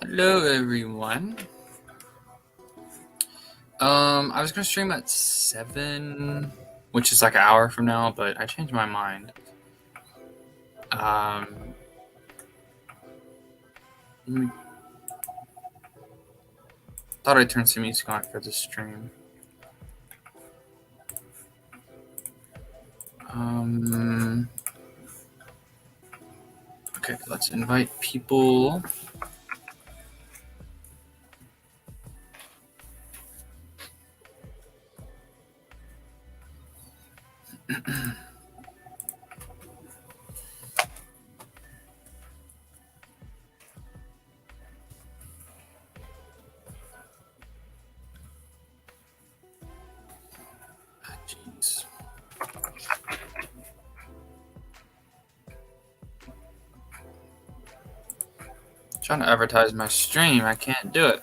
Hello, everyone. I was gonna stream at 7, which is like an hour from now, but I changed my mind. Um, Thought I'd turn some music on for the stream. Okay, let's invite people. Jeez. Trying to advertise my stream, I can't do it.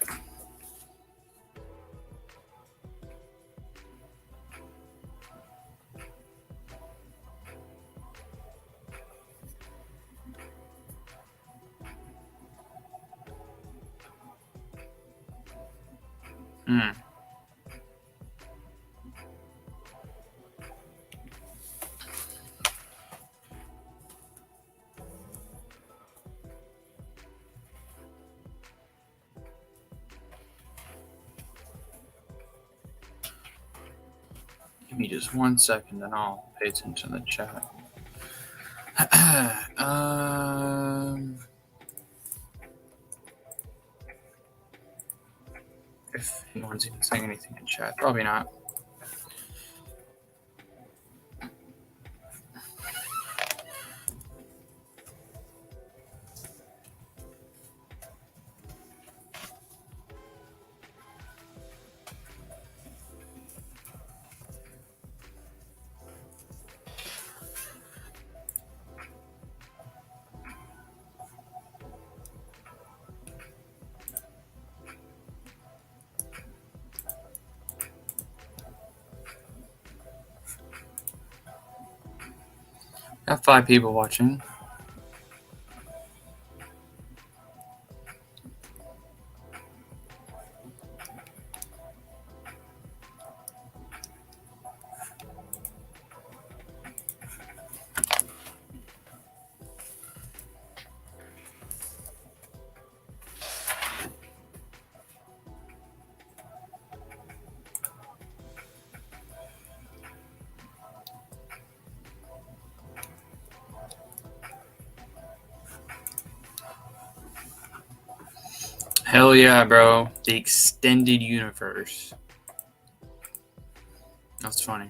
Give me just 1 second and I'll pay attention to the chat. If anyone's even saying anything in chat, probably not. I have 5 people watching. Hell yeah, bro. The extended universe. That's funny.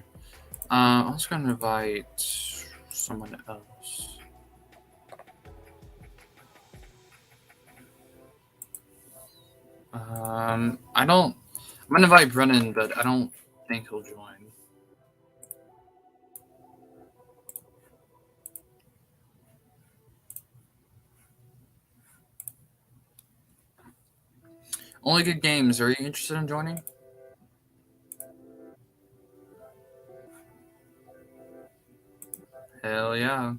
I was going to invite someone else. I'm going to invite Brennan, but I don't think he'll join. Only Good Games. Are you interested in joining? Hell yeah.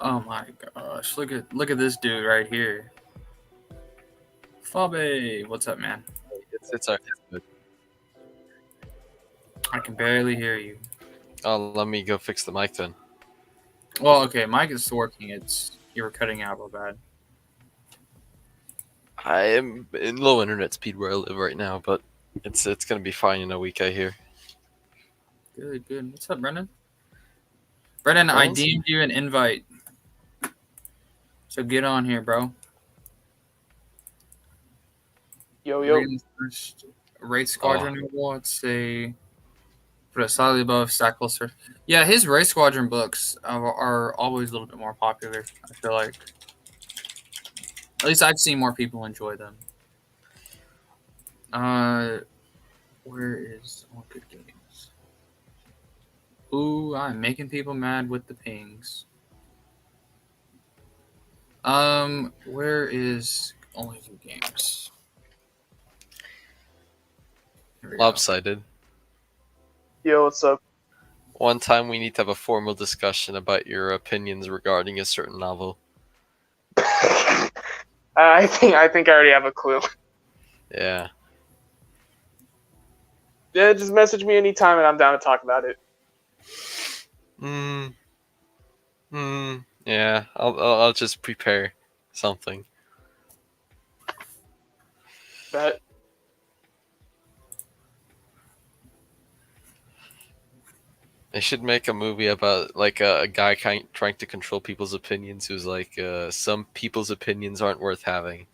Oh my gosh. Look at this dude right here. Fabe, what's up, man? It's good. I can barely hear you. Oh, let me go fix the mic then. Well, okay, mic is working. You were cutting out real bad. I am in low internet speed where I live right now, but it's gonna be fine in a week, I hear. Good. What's up, Brennan? Brennan, I deemed you an invite. So get on here, bro. Yo. First Raid Squadron Awards say put it slightly above Stack Closer. Yeah, his Raid Squadron books are always a little bit more popular, I feel like. At least I've seen more people enjoy them. Where is All Good Games? Ooh, I'm making people mad with the pings. Where is only two games? Here we go. Lopsided. Yo, what's up? One time we need to have a formal discussion about your opinions regarding a certain novel. I think I already have a clue. Yeah. Yeah, just message me anytime and I'm down to talk about it. Yeah. I'll just prepare something. Bet. They should make a movie about like a guy trying to control people's opinions who's like some people's opinions aren't worth having.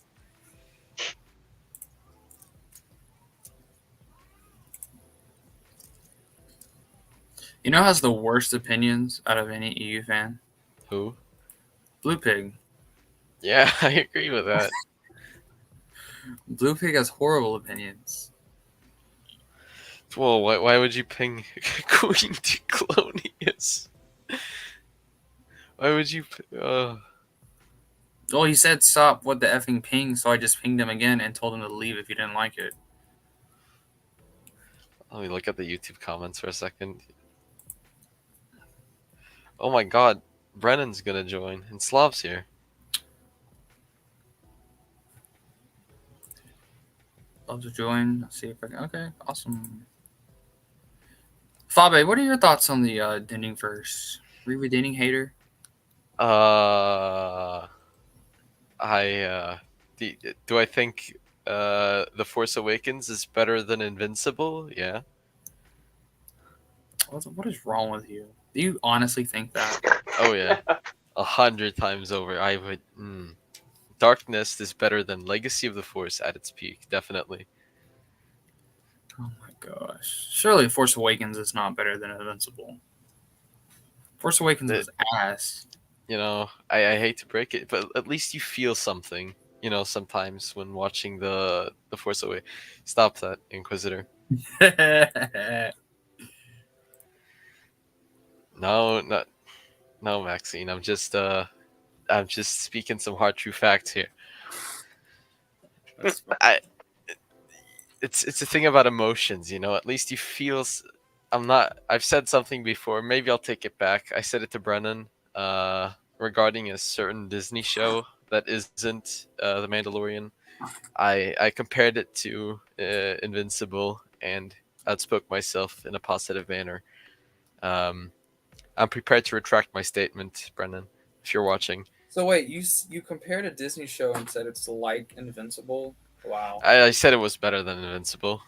You know who has the worst opinions out of any EU fan? Who? Blue Pig. Yeah, I agree with that. Blue Pig has horrible opinions. Well, why would you ping Queen Declonius? Why would you? Well, he said stop what the effing ping, so I just pinged him again and told him to leave if he didn't like it. Let me look at the YouTube comments for a second. Oh my God, Brennan's gonna join and Slav's here. I'll just join. Let's see if I can. Okay, awesome. Fabe, what are your thoughts on the dating verse? Were you a dating hater? I do I think The Force Awakens is better than Invincible? Yeah. What is wrong with you? Do you honestly think that? Oh yeah, 100 times over. I would. Darkness is better than Legacy of the Force at its peak, definitely. Oh my gosh. Surely Force Awakens is not better than Invincible. Force Awakens was ass. You know, I hate to break it, but at least you feel something. You know, sometimes when watching the Force Away. Stop that, Inquisitor. No, not no, Maxine. I'm just speaking some hard true facts here. I it's a thing about emotions, you know. At least you feel. I'm not. I've said something before. Maybe I'll take it back. I said it to Brennan regarding a certain Disney show that isn't The Mandalorian. I compared it to Invincible and outspoke myself in a positive manner. I'm prepared to retract my statement, Brennan, if you're watching. So wait, you compared a Disney show and said it's like Invincible? Wow. I said it was better than Invincible.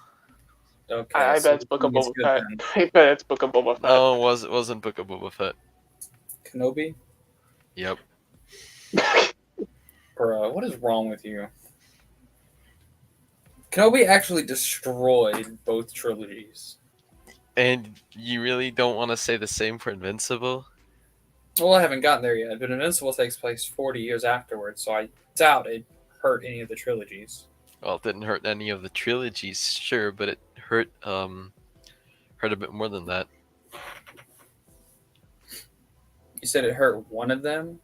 Okay. I so bet it's Book of it's Boba good Fett. then. I bet it's Book of Boba Fett. No, it wasn't Book of Boba Fett. Kenobi? Yep. Bro, what is wrong with you? Kenobi actually destroyed both trilogies. And you really don't want to say the same for Invincible? Well, I haven't gotten there yet, but Invincible takes place 40 years afterwards, so I doubt it hurt any of the trilogies. Well, it didn't hurt any of the trilogies, sure, but it hurt hurt a bit more than that. You said it hurt one of them?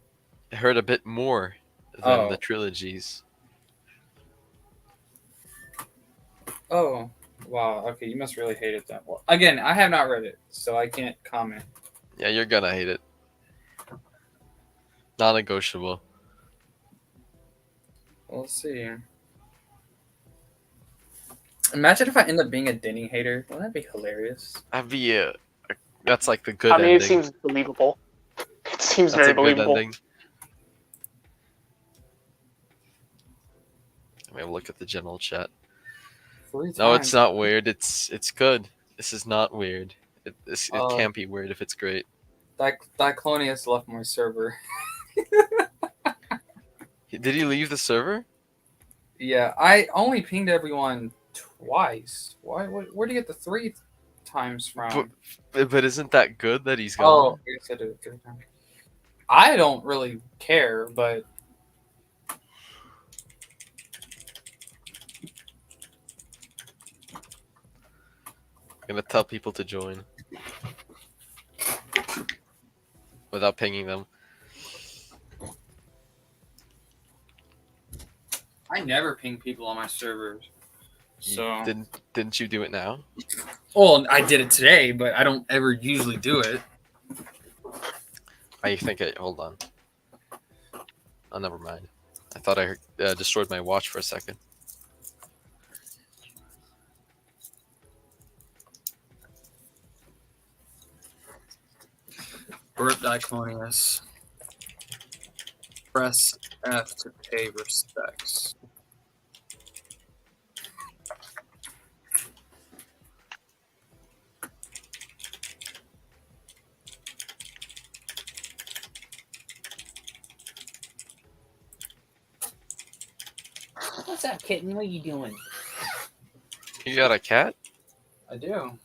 It hurt a bit more than Oh. the trilogies. Oh, wow. Okay, you must really hate it then. Well, again, I have not read it, so I can't comment. Yeah, you're gonna hate it. Non-negotiable. Well, let's see. Imagine if I end up being a dating hater. Wouldn't that be hilarious? That'd be that's like the good I mean, ending. it seems believable. It seems That's very a good believable. ending. Let me have a look at the general chat. No, it's not weird. It's good. This is not weird. It can't be weird if it's great. Diclonius left my server. Did he leave the server? Yeah, I only pinged everyone twice. Why? Where do you get the 3 times from? But isn't that good that he's Oh, gone? I guess I did it 3 times. I don't really care, but I'm gonna tell people to join. without pinging them. I never ping people on my servers. So Didn't you do it now? well, I did it today, but I don't ever usually do it. I think hold on. Oh, never mind. I thought I destroyed my watch for a second. Bert Diclonius. Press F to pay respects. What's up, kitten? What are you doing? You got a cat? I do.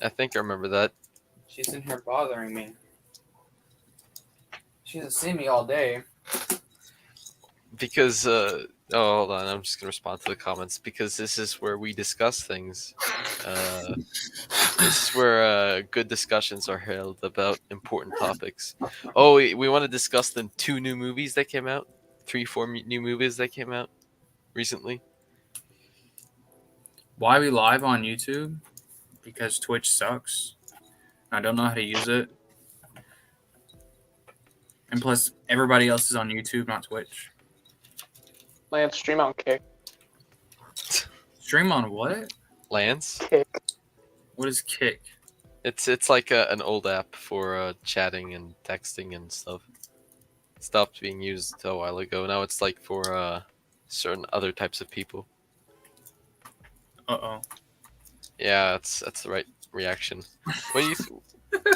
I think I remember that. She's in here bothering me. She doesn't see me all day. Because hold on, I'm just gonna respond to the comments because this is where we discuss things. This is where good discussions are held about important topics. Oh, we want to discuss the 2 new movies that came out, 4 new movies that came out recently. Why are we live on YouTube? Because Twitch sucks. I don't know how to use it. And plus, everybody else is on YouTube, not Twitch. Lance, stream on Kick. Stream on what? Lance, Kick. What is Kick? it's like an old app for chatting and texting and stuff. It stopped being used a while ago. Now it's like for certain other types of people. Uh-oh. Yeah, that's the right reaction. What do you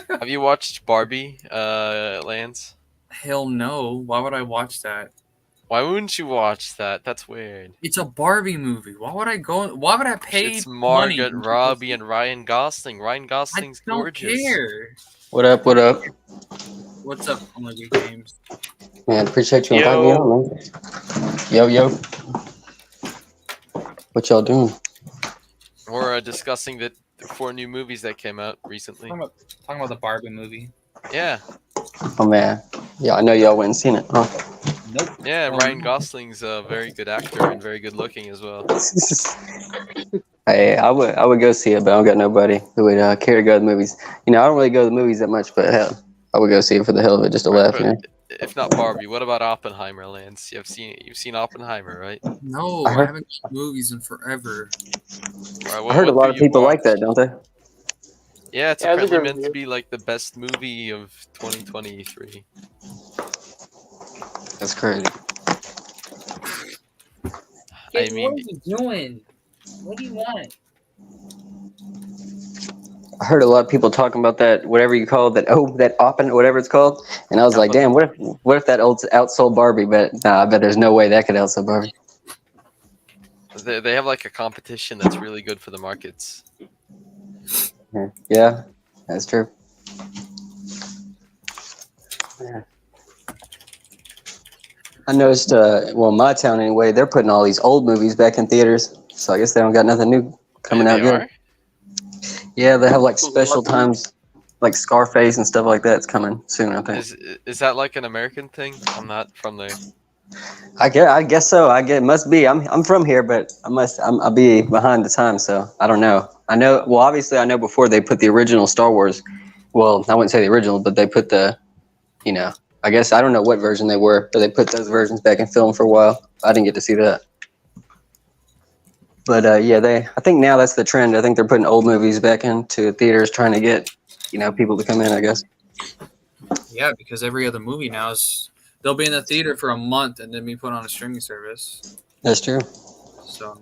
have you watched Barbie, Lance? Hell no. Why would I watch that? Why wouldn't you watch that? That's weird. It's a Barbie movie. Why would I go? Why would I pay It's money? Margot Robbie and Ryan Gosling. Ryan Gosling's I don't gorgeous. care. What up? What up? What's up, Only Games? Man, appreciate you inviting me on, man. Yo. What y'all doing? We're discussing the 4 new movies that came out recently. Talking about the Barbie movie. Yeah. Oh, man. Yeah, I know y'all went and seen it, huh? Nope. Yeah, Oh, Ryan no. Gosling's a very good actor and very good looking as well. Hey, I would go see it, but I don't got nobody who would care to go to the movies. You know, I don't really go to the movies that much, but hell, I would go see it for the hell of it, just to laugh, you know? If not Barbie, what about Oppenheimer, Lance? You've seen Oppenheimer, right? No, I I heard- haven't watched movies in forever. All right, I heard a what lot do of you people like watch? that, don't they? Yeah, it's Yeah, it's a apparently good meant to review. be like the best movie of 2023. That's crazy. Kitten, mean- what are you doing? What do you want? I heard a lot of people talking about that, whatever you call it, that Oppen, whatever it's called, and I was like, damn, what if that outsold Barbie? But nah, I bet there's no way that could outsell Barbie. They have like a competition that's really good for the markets. Yeah, that's true. Yeah. I noticed, well, in my town anyway, they're putting all these old movies back in theaters, so I guess they don't got nothing new coming out They yet. are? Yeah, they have like special times, like Scarface and stuff like that. It's coming soon, I think. Is that like an American thing? I'm not from there. I guess so. It must be. I'm from here, but I'll be behind the times, so I don't know. I know. Well, obviously, I know before they put the original Star Wars. Well, I wouldn't say the original, but they put I guess I don't know what version they were, but they put those versions back in film for a while. I didn't get to see that. But yeah, I think now that's the trend. I think they're putting old movies back into theaters, trying to get people to come in, I guess. Yeah, because every other movie now they'll be in the theater for a month and then be put on a streaming service. That's true. So,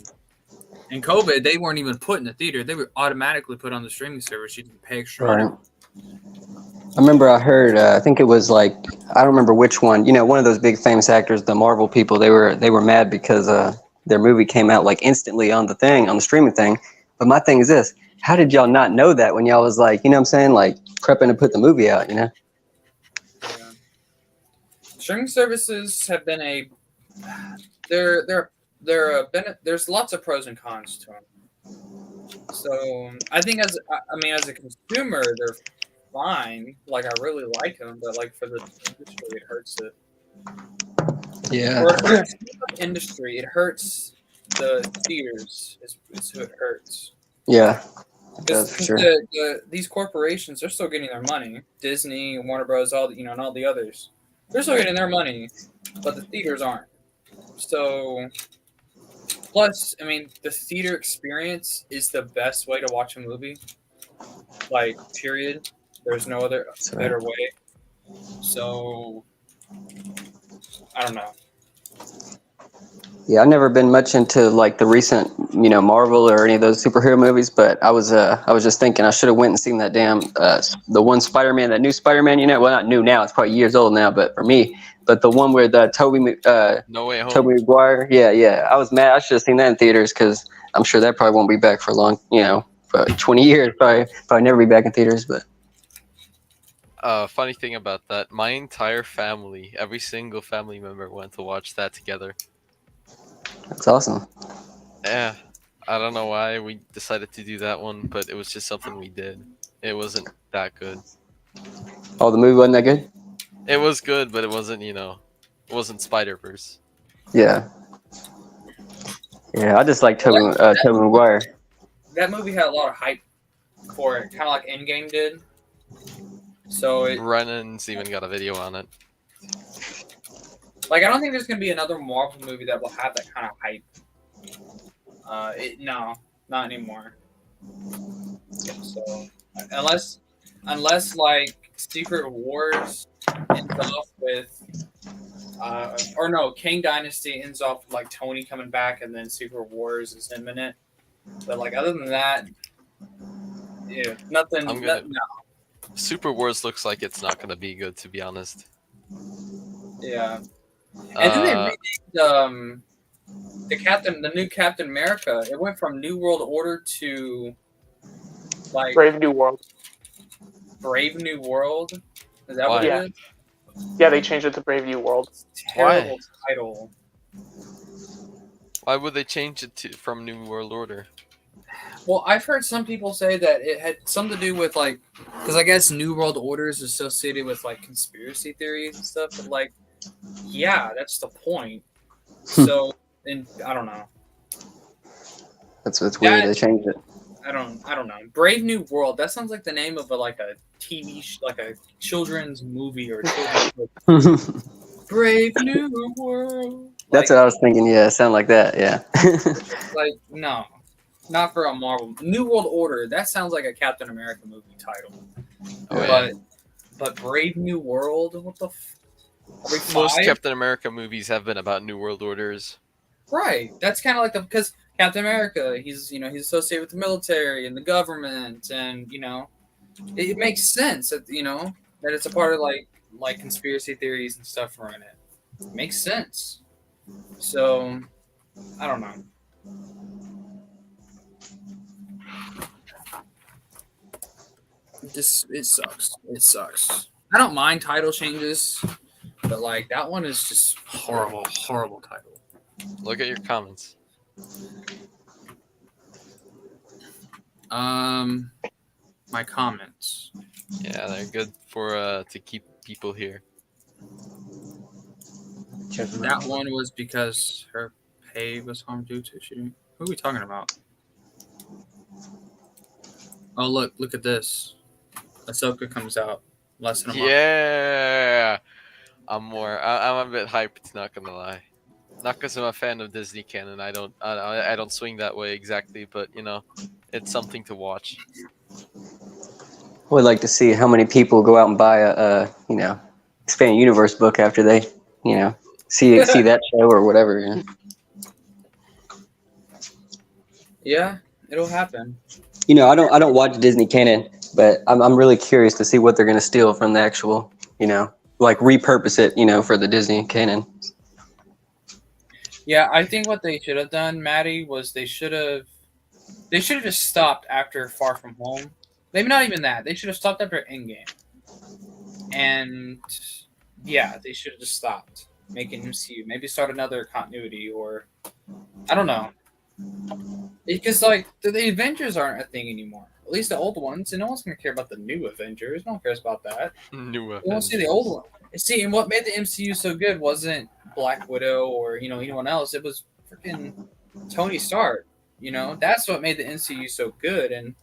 in COVID, they weren't even put in the theater; they were automatically put on the streaming service. You didn't pay extra money. Right. I remember I heard. I think it was like I don't remember which one. One of those big famous actors, the Marvel people. They were mad because their movie came out like instantly on the streaming thing. But my thing is this: how did y'all not know that when y'all was like, what I'm saying, like prepping to put the movie out? Yeah. Streaming services have been there's lots of pros and cons to them. So I think as a consumer, they're fine. Like I really like them, but like for the industry, it hurts it. Yeah. For the industry, it hurts the theaters. Is who it hurts. Yeah. It Because does for sure. these corporations, they're still getting their money. Disney, Warner Bros, all the, and all the others, they're still getting their money, but the theaters aren't. So, plus, I mean, the theater experience is the best way to watch a movie. Like, period. There's no other That's right. better way. So, I don't know. Yeah, I've never been much into like the recent, Marvel or any of those superhero movies. But I was just thinking I should have went and seen that damn the one Spider-Man, that new Spider-Man. Well, not new now; it's probably years old now. But for me, but the one where the Tobey No Way Home. Maguire. Yeah. I was mad. I should have seen that in theaters because I'm sure that probably won't be back for long. For 20 years, probably never be back in theaters. But Funny thing about that, my entire family, every single family member went to watch that together. that's awesome. Yeah, I don't know why we decided to do that one, but it was just something we did. It wasn't that good. Oh, the movie wasn't that good. It was good, but it wasn't, it wasn't Spider-Verse. Yeah. Yeah, I just like Tobey Maguire. That movie had a lot of hype for it, kind of like Endgame did. So Brennan's even got a video on it. Like, I don't think there's gonna be another Marvel movie that will have that kind of hype. No, not anymore. So, unless like Secret Wars ends off with, or no, King Dynasty ends off with like Tony coming back, and then Secret Wars is imminent. But like, other than that, yeah, nothing. No. Super Wars looks like it's not gonna be good, to be honest. Yeah. And then they remade the new Captain America. It went from New World Order to like Brave New World. Brave New World. Is that Why? what it Yeah. is? Yeah, they changed it to Brave New World. Terrible title. Why would they change it from New World Order? Well, I've heard some people say that it had something to do with like, because I guess New World Order is associated with like conspiracy theories and stuff. But like, yeah, that's the point. So, and I don't know. That's weird. They changed it. I don't know. Brave New World. That sounds like the name of like a TV, like a children's movie or a children's book. Brave New World. That's what I was thinking. Yeah, sound like that. Yeah. Like no, not for a Marvel. New World Order. That sounds like a Captain America movie title. But Brave New World. What the? Most Captain America movies have been about New World Orders. Right. That's kind of like because Captain America, he's he's associated with the military and the government, and it makes sense that that it's a part of like conspiracy theories and stuff around it. It makes sense. So I don't know. It sucks. It sucks. I don't mind title changes, but like that one is just horrible title. Look at your comments. My comments. Yeah, they're good for to keep people here. That one was because her pay was harmed due to shooting. Who are we talking about? Oh, look at this. Ahsoka comes out less than a month. Yeah, I'm a bit hyped. Not gonna lie, not because I'm a fan of Disney canon. I don't swing that way exactly, but it's something to watch. Would like to see how many people go out and buy a expanded universe book after they see that show or whatever. Yeah, it'll happen. I don't watch Disney canon, but I'm really curious to see what they're gonna steal from the actual, like repurpose it, for the Disney canon. Yeah, I think what they should have done, Maddie, was they should have just stopped after Far From Home. Maybe not even that. They should have stopped after Endgame. And yeah, they should have just stopped making MCU. Maybe start another continuity, or I don't know. Because like the Avengers aren't a thing anymore. at least the old ones, and no one's gonna care about the new Avengers. No one cares about that. New You want to see the old one. See, and what made the MCU so good wasn't Black Widow or anyone else. It was freaking Tony Stark. That's what made the MCU so good, and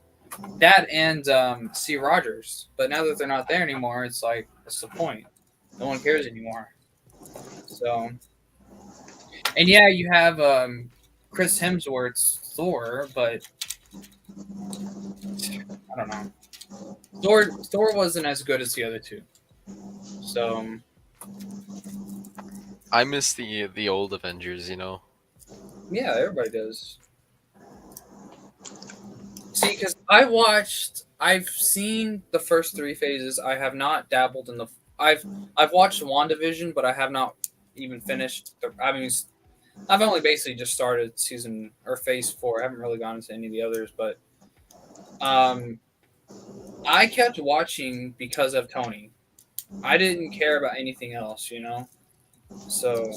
that and C. Rogers. But now that they're not there anymore, it's like, what's the point? No one cares anymore. So, and yeah, you have Chris Hemsworth's Thor, but I don't know. Thor wasn't as good as the other two. So I miss the old Avengers, yeah, everybody does. See, because I've seen the first 3 phases. I have not dabbled in I've watched WandaVision, but I have not even finished. I've only basically just started season or phase 4. I haven't really gone into any of the others, but I kept watching because of Tony. I didn't care about anything else, So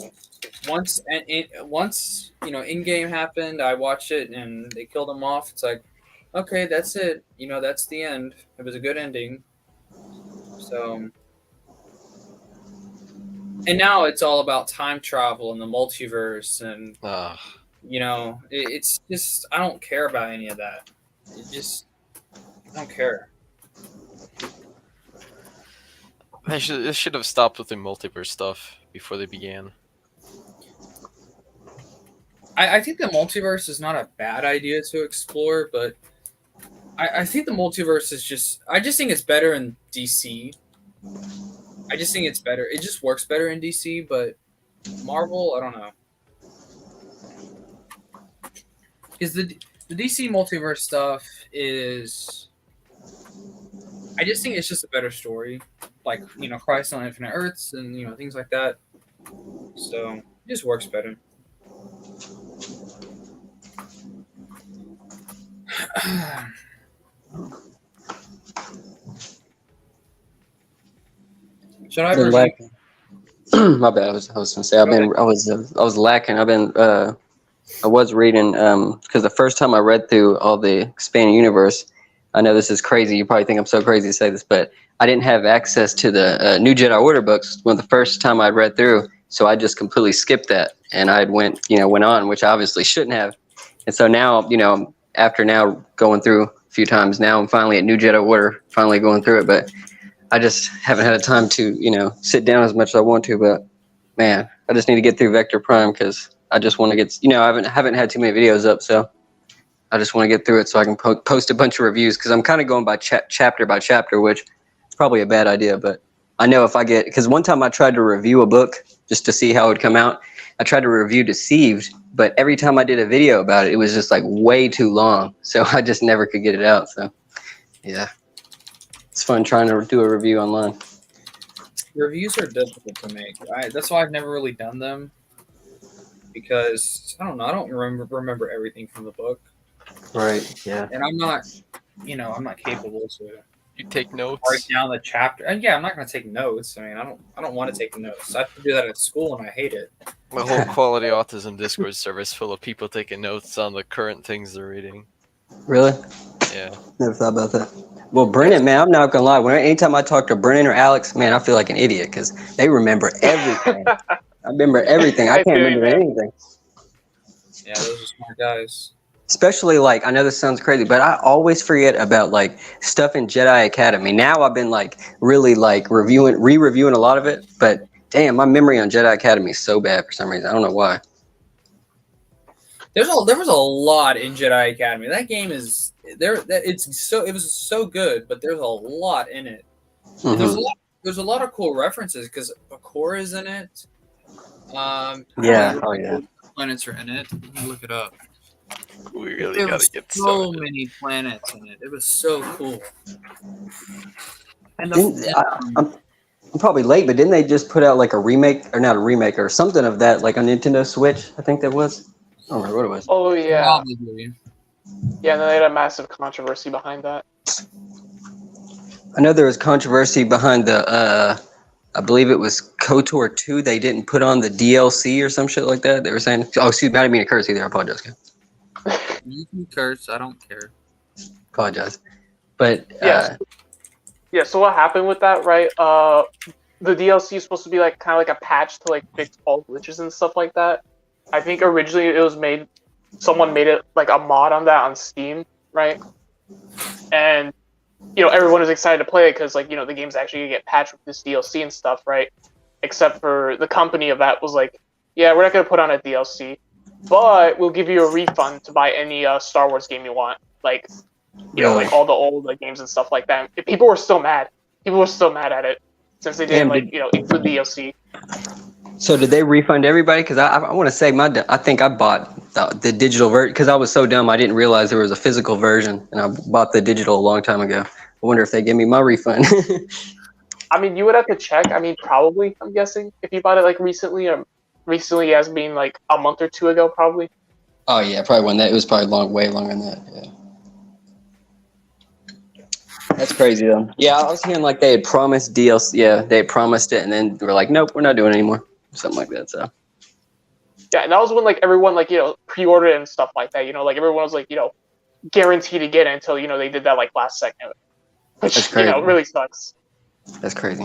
once Endgame happened, I watched it and they killed him off. It's like, okay, that's it. That's the end. It was a good ending. So, and now it's all about time travel and the multiverse, and it's just I don't care about any of that. I don't care. They should have stopped with the multiverse stuff before they began. I think the multiverse is not a bad idea to explore, but I think the multiverse is I just think it's better in DC. I just think it's better. It just works better in DC, but Marvel, I don't know. Because the DC multiverse stuff is... I just think it's just a better story. Like, Christ on Infinite Earths and, things like that. So, it just works better. Should I Been review? lacking. My bad. I was gonna say I was lacking. I was reading because the first time I read through all the expanded universe, I know this is crazy. You probably think I'm so crazy to say this, but I didn't have access to the New Jedi Order books when the first time I read through, so I just completely skipped that, and I went on, which I obviously shouldn't have. And so now, after now going through a few times, now I'm finally at New Jedi Order, finally going through it, but I just haven't had a time to, sit down as much as I want to. But man, I just need to get through Vector Prime because I just want to get, I haven't had too many videos up, so I just want to get through it so I can post a bunch of reviews because I'm kind of going by chapter by chapter, which is probably a bad idea. But I know if I get, because one time I tried to review a book just to see how it would come out. I tried to review Deceived, but every time I did a video about it, it was just like way too long. So I just never could get it out. So yeah, it's fun trying to do a review online. Reviews are difficult to make. That's why I've never really done them because I don't know. I don't remember everything from the book. Right. Yeah. And I'm not capable to You take notes. write down the chapter. And yeah, I'm not going to take notes. I mean, I don't want to take notes. I have to do that at school, and I hate it. My whole quality autism Discord server is full of people taking notes on the current things they're reading. Really? Yeah. Never thought about that. Well, Brennan, man, I'm not gonna lie. Anytime I talk to Brennan or Alex, man, I feel like an idiot because they remember everything. I remember everything. I can't remember anything. Yeah, those are smart guys. Especially I know this sounds crazy, but I always forget about stuff in Jedi Academy. Now I've been really re-reviewing a lot of it, but damn, my memory on Jedi Academy is so bad for some reason. I don't know why. There was a lot in Jedi Academy. That game is there. It was so good, but there's a lot in it. Mm-hmm. There's a lot of cool references because Bakura is in it. Yeah. Oh yeah. Planets are in it. You can look it up. We really There gotta was get so started. many planets in it. It was so cool. And I'm probably late, but didn't they just put out a remake, or not a remake, or something of that, on Nintendo Switch? I think that was. I don't remember what it was. Oh yeah. probably. Yeah, and they had a massive controversy behind that. I know there was controversy behind the, I believe it was KOTOR 2. They didn't put on the DLC or some shit like that. They were saying, oh, excuse me, I didn't mean to curse either. I apologize. You can curse. I don't care. Apologize. But Yes. Yeah, so what happened with that, right? The DLC is supposed to be like kind of like a patch to like fix all glitches and stuff like that. I think originally it was made, someone made it like a mod on that on Steam, right? And everyone was excited to play it because like the game's actually gonna get patched with this DLC and stuff, right? Except for the company of that was like, yeah, we're not gonna put on a DLC, but we'll give you a refund to buy any Star Wars game you want, like like all the old like games and stuff like that. People were still mad. People were still mad at it since they didn't include the DLC. So did they refund everybody? Because I want to say I think I bought the digital version because I was so dumb I didn't realize there was a physical version, and I bought the digital a long time ago. I wonder if they give me my refund. I mean, you would have to check. I mean, probably. I'm guessing if you bought it like recently, or recently as being like a month or two ago, probably. Oh yeah, probably when that it was probably way longer than that. Yeah. That's crazy though. Yeah, I was hearing like they had promised DLC. Yeah, they had promised it, and then they were like, "Nope, we're not doing it anymore." Something like that. So. Yeah, and that was when like everyone like pre-ordered it and stuff like that. Like everyone was like guaranteed to get it until they did that like last second, which That's crazy. Really sucks. That's crazy.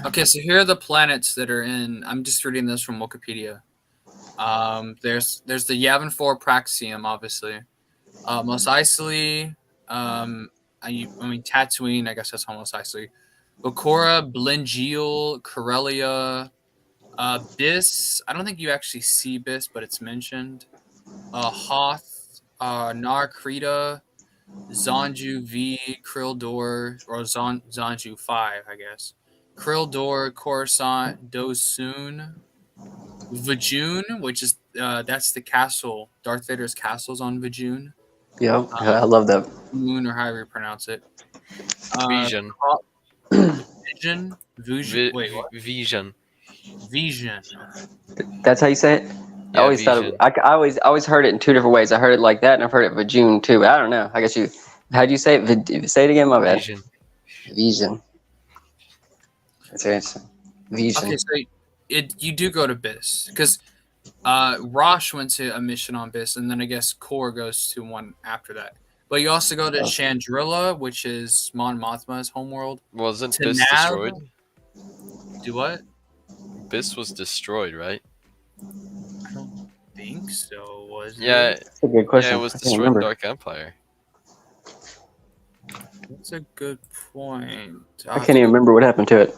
Okay, so here are the planets that are in. I'm just reading this from Wikipedia. There's the Yavin 4 Praxium, obviously. Mos Eisley. I mean Tatooine. I guess that's on Mos Eisley. Bakura, Blingiel, Corellia, Biss. I don't think you actually see Biss, but it's mentioned. Hoth, Nar Krita, Zanju V, Krildor, or Zanju 5, I guess. Krildor, Coruscant, Dosun, Vajun, which is that's the castle. Darth Vader's castle's on Vajun. Yeah, I love that. Moon, or however you pronounce it. Vision. Vision. Wait, what? Vision. Vision. That's how you say it. Yeah, I always Vision. thought I always heard it in two different ways. I heard it like that, and I've heard it Vajun too. I don't know. I guess you. How'd you say it? Say it again. My bad. Vision. Vision. That's very interesting. Vision. Okay, so you do go to Biss because Rosh went to a mission on Biss, and then I guess Kor goes to one after that. But you also go to Chandrilla, which is Mon Mothma's homeworld. Wasn't To Biss Nav- destroyed? Do what? Biss was destroyed, right? I don't think so. Was Yeah, it? That's a good question. yeah, it was I can't destroyed in remember. Dark Empire. That's a good point. I can't even remember what happened to it.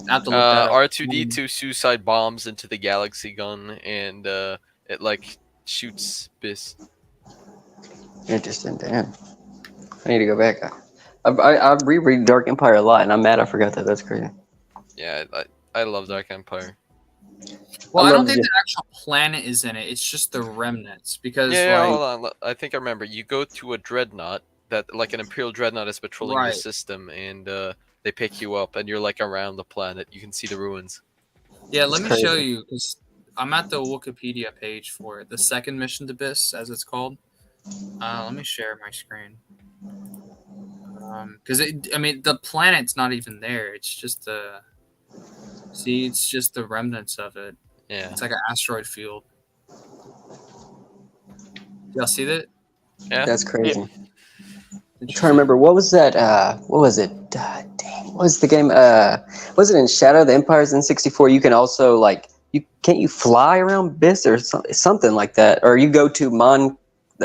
I have to look that up. R2D2 suicide bombs into the galaxy gun, and it like shoots Biss. Interesting. Damn. I need to go back. I reread Dark Empire a lot, and I'm mad I forgot that. That's crazy. Yeah, I love Dark Empire. Well, I I don't love think the- the actual planet is in it. It's just the remnants because Yeah, like hold on. I think I remember. You go to a dreadnought that, like an Imperial dreadnought, is patrolling your Right. system, and they pick you up, and you're like around the planet. You can see the ruins. yeah, let me That's show crazy. you because I'm at the Wikipedia page for it. The second mission to Biss, as it's called. Let me share my screen. Because I mean, the planet's not even there. It's just it's just the remnants of it. Yeah. It's like an asteroid field. Y'all see that? Yeah. That's crazy. I'm trying to remember what was that? What was it? Dang, what was the game? Was it in Shadow of the Empire's N64? You can also like can't you fly around Biss or something like that, or you go to the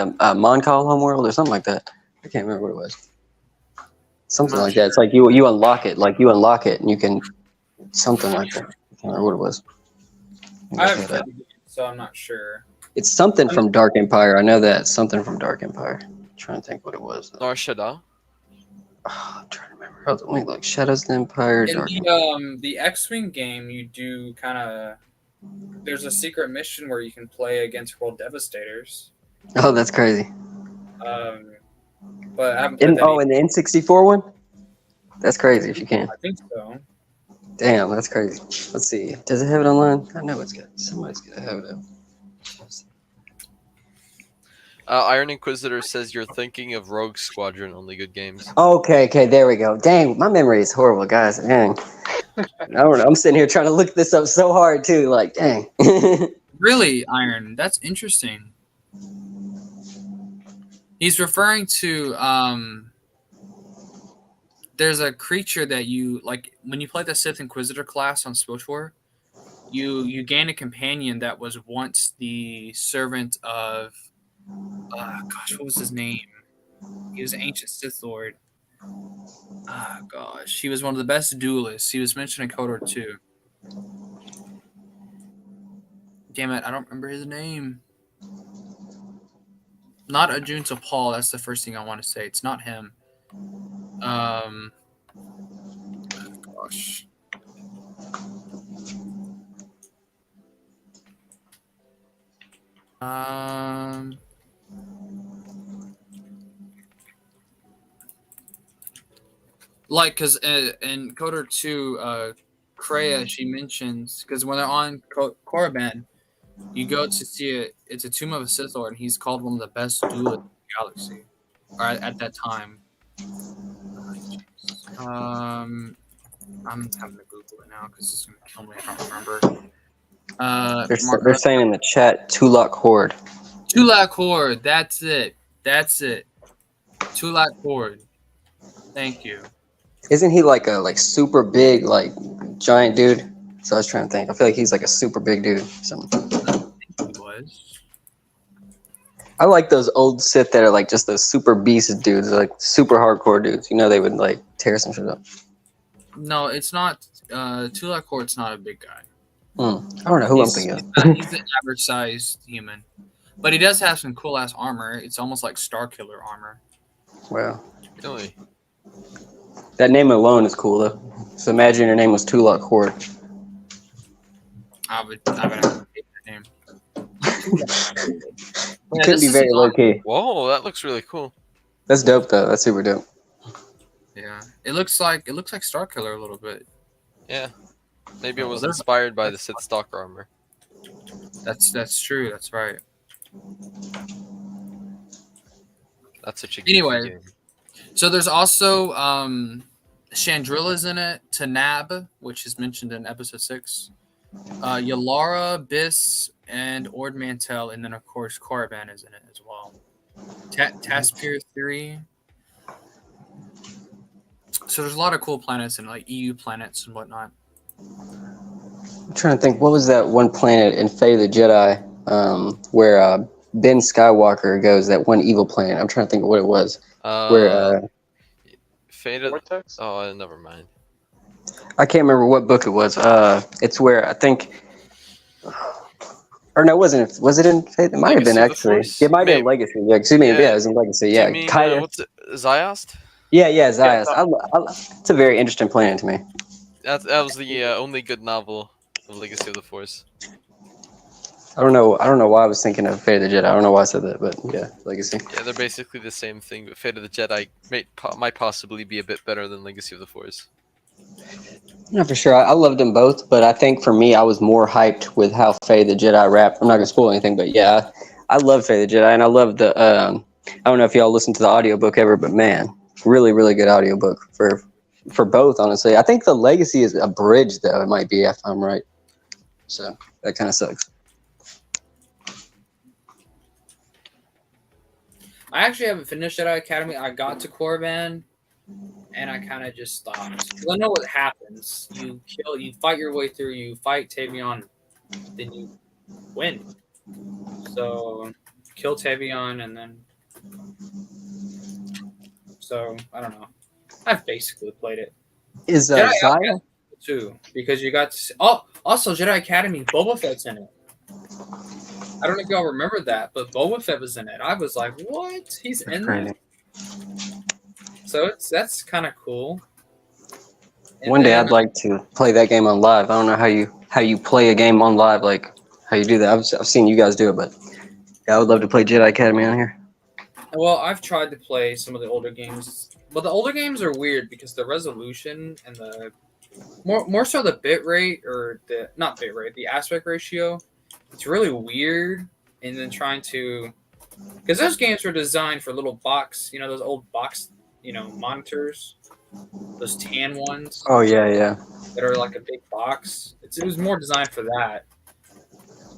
Moncall homeworld or something like that. I can't remember what it was. Something not like that. It's like you unlock it, and you can something like that. I can't remember what it was. I haven't played the game, so I'm not sure. It's something from Dark Empire. I know that. Something from Dark Empire. I'm trying to think what it was. Nar Shaddaa. I'm trying to remember. Hold on, let me look. Shadows of the Empire. In Dark the X-Wing game, you do kind of. There's a secret mission where you can play against World Devastators. Oh, that's crazy. But I haven't played that In the N64 one? That's crazy if you can. I think so. Damn, that's crazy. Let's see. Does it have it online? I know it's got. Somebody's gonna have it. Iron Inquisitor says you're thinking of Rogue Squadron. Only good games. Okay, there we go. Dang, my memory is horrible, guys. Dang. I don't know. I'm sitting here trying to look this up so hard too. Like, dang. Really, Iron? That's interesting. He's referring to there's a creature that you like when you play the Sith Inquisitor class on SWTOR. You gain a companion that was once the servant of gosh, what was his name? He was an ancient Sith Lord. Ah, gosh, he was one of the best duelists. He was mentioned in KOTOR 2. Damn it, I don't remember his name. Not Ajunta Paul. That's the first thing I want to say. It's not him. Gosh. Like, because in KOTOR 2, Kreia, she mentions, because when they're on Korriban, you go to see it. It's a tomb of a Sith Lord, and he's called one of the best duelists in the galaxy, or at that time. I'm having to Google it now because it's gonna kill me. I don't remember. They're saying in the chat, Tulak Horde. Tulak Horde. That's it. Tulak Horde. Thank you. Isn't he like a super big giant dude? So I was trying to think. I feel like he's like a super big dude. Something. He was. I like those old Sith that are like just those super beast dudes, like super hardcore dudes. You know, they would like tear some shit up. No, it's not. Tulak Horde's not a big guy. I don't know who I'm thinking of. He's an average-sized human, but he does have some cool-ass armor. It's almost like Starkiller armor. Wow. Really? That name alone is cool though. So imagine your name was Tulak Horde. I would have to hate that name. You couldn't be very low key. Whoa, that looks really cool. That's dope though. That's super dope. Yeah, it looks like Starkiller a little bit. Yeah. Maybe it was inspired by the Sith Stalker armor. That's true. That's right. That's such a goofy game. So there's also Chandrilla's in it, Tanab, which is mentioned in episode 6. Yalara, Biss, and Ord Mantell, and then of course Korriban is in it as well. Taspir 3. So there's a lot of cool planets and like EU planets and whatnot. I'm trying to think. What was that one planet in Fate of the Jedi where Ben Skywalker goes? That one evil planet. I'm trying to think of what it was. Where Fate of... Vortex? Oh, never mind. I can't remember what book it was. It's where I think, or no, it wasn't. Was it in Fate? It might have been actually. It might have been Legacy. Yeah, excuse me. Yeah, it was in Legacy. Yeah, what's it? Ziost? Yeah, Ziost. It's a very interesting planet to me. That was the only good novel of Legacy of the Force. I don't know why I was thinking of Fate of the Jedi. I don't know why I said that, but yeah, Legacy. Yeah, they're basically the same thing, but Fate of the Jedi might possibly be a bit better than Legacy of the Force. Not for sure. I loved them both, but I think for me, I was more hyped with how Fate of the Jedi wrapped. I'm not gonna spoil anything, but yeah, I love Fate of the Jedi, and I love the. I don't know if y'all listened to the audiobook ever, but man, really, really good audiobook for both. Honestly, I think the Legacy is abridged though. It might be if I'm right. So that kind of sucks. I actually haven't finished Jedi Academy. I got to Korriban, and I kind of just stopped. I know what happens. You fight your way through. You fight Tavion, then you win. So kill Tavion, and then. So I don't know. I've basically played it. Is Zaya too, because you got to also Jedi Academy. Boba Fett's in it. I don't know if y'all remember that, but Boba Fett was in it. I was like, "What? He's in there." So that's kind of cool. And one day I'd like to play that game on live. I don't know how you play a game on live, like how you do that. I've seen you guys do it, but yeah, I would love to play Jedi Academy on here. Well, I've tried to play some of the older games, but the older games are weird because the resolution and the more so the bit rate or the aspect ratio, it's really weird. And then trying to, because those games were designed for little box, those old box, monitors, those tan ones. Oh yeah. That are like a big box. It was more designed for that,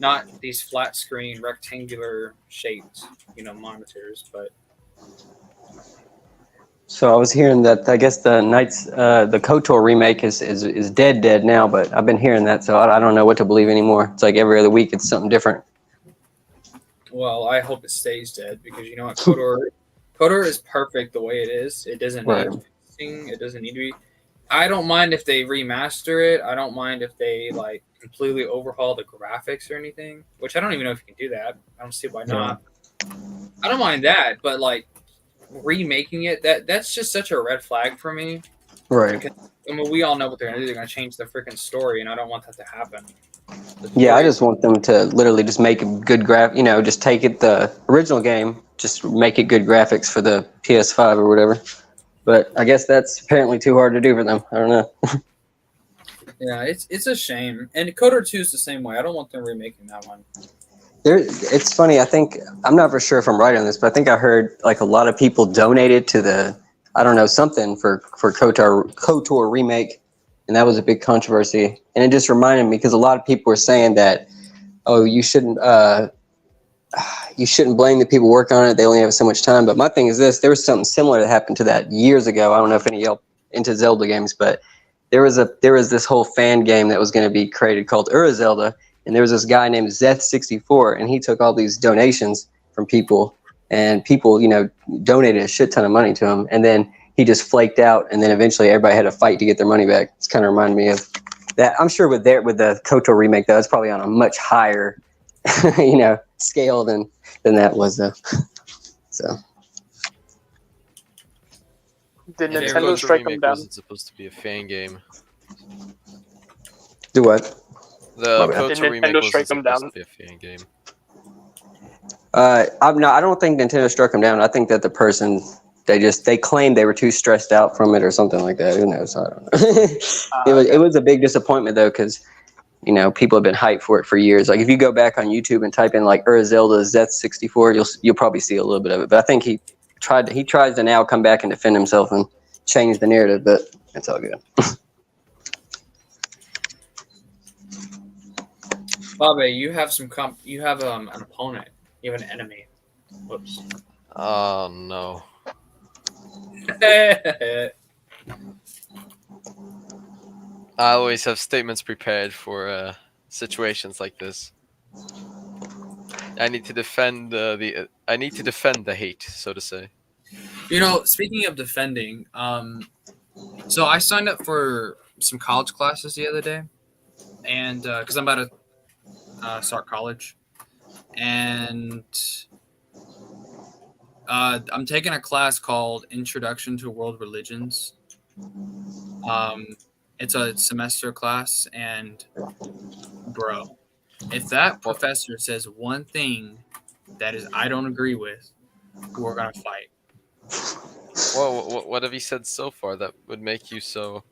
not these flat screen rectangular shaped, monitors. But So I was hearing that I guess the the KOTOR remake is dead now, but I've been hearing that, so I don't know what to believe anymore. It's like every other week it's something different. Well, I hope it stays dead because you know what, Kotor is perfect the way it is. It doesn't Right. need fixing. It doesn't need to be. I don't mind if they remaster it. I don't mind if they like completely overhaul the graphics or anything. Which I don't even know if you can do that. I don't see why not. I don't mind that, but like remaking it, that's just such a red flag for me. Right. Because, I mean, we all know what they're gonna do. They're gonna change the freaking story, and I don't want that to happen. Yeah, I just want them to literally just make a good just take it the original game, just make it good graphics for the PS5 or whatever. But I guess that's apparently too hard to do for them. I don't know. Yeah, it's a shame. And Kotor 2 is the same way. I don't want them remaking that one. It's funny. I think I'm not for sure if I'm right on this, but I think I heard like a lot of people donated to the something for KOTOR remake, and that was a big controversy. And it just reminded me because a lot of people were saying that, oh, you shouldn't blame the people working on it. They only have so much time. But my thing is this: there was something similar that happened to that years ago. I don't know if any of y'all into Zelda games, but there was this whole fan game that was going to be created called Zelda. And there was this guy named Zeth64, and he took all these donations from people, and people, donated a shit ton of money to him. And then he just flaked out, and then eventually everybody had to fight to get their money back. It's kind of reminded me of that. I'm sure with the KOTOR remake, though, it's probably on a much higher, scale than that was, though. So. Did Yeah, Nintendo KOTOR strike them remake down? wasn't supposed to be a fan game. Do what? The My bad. Did KOTOR remake Nintendo strike wasn't them supposed down? to be a fan game. I don't think Nintendo struck them down. I think that the person they claimed they were too stressed out from it or something like that. Who knows? I don't know. It was a big disappointment though, because people have been hyped for it for years. Like if you go back on YouTube and type in like Zelda Zeth64, you'll probably see a little bit of it. But I think he tries to now come back and defend himself and change the narrative, but it's all good. Bobby, you have you have an opponent. You have an enemy. Whoops. Oh no. Yeah, I always have statements prepared for situations like this. I need to defend the hate, so to say. speaking of defending, so I signed up for some college classes the other day, and because I'm about to start college, and I'm taking a class called Introduction to World Religions. It's a semester class, and bro, if that professor says one thing that is I don't agree with, we're gonna fight. Well, what have you said so far that would make you so?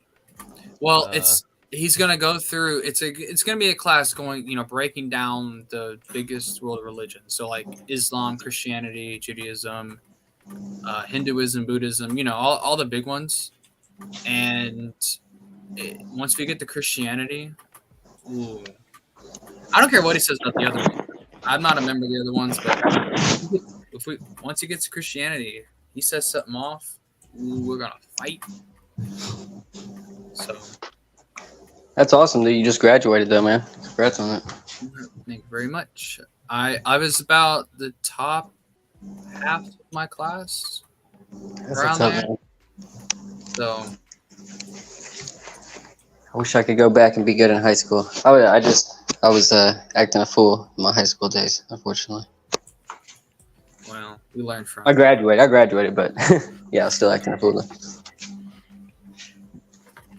Well, he's gonna go through. It's gonna be a class breaking down the biggest world religions. So like Islam, Christianity, Judaism, Hinduism, Buddhism. All the big ones. And once we get to Christianity, ooh, I don't care what he says about the other ones. I'm not a member of the other ones, but once he gets to Christianity, he says something off, ooh, we're gonna fight. So That's awesome that you just graduated, though, man. Congrats on that. thank you very much. I was about the top half of my class That's around what's up, there. man. So I wish I could go back and be good in high school. Oh yeah, I was acting a fool in my high school days, unfortunately. well, we learned from I graduated, but yeah, I was still acting a fool.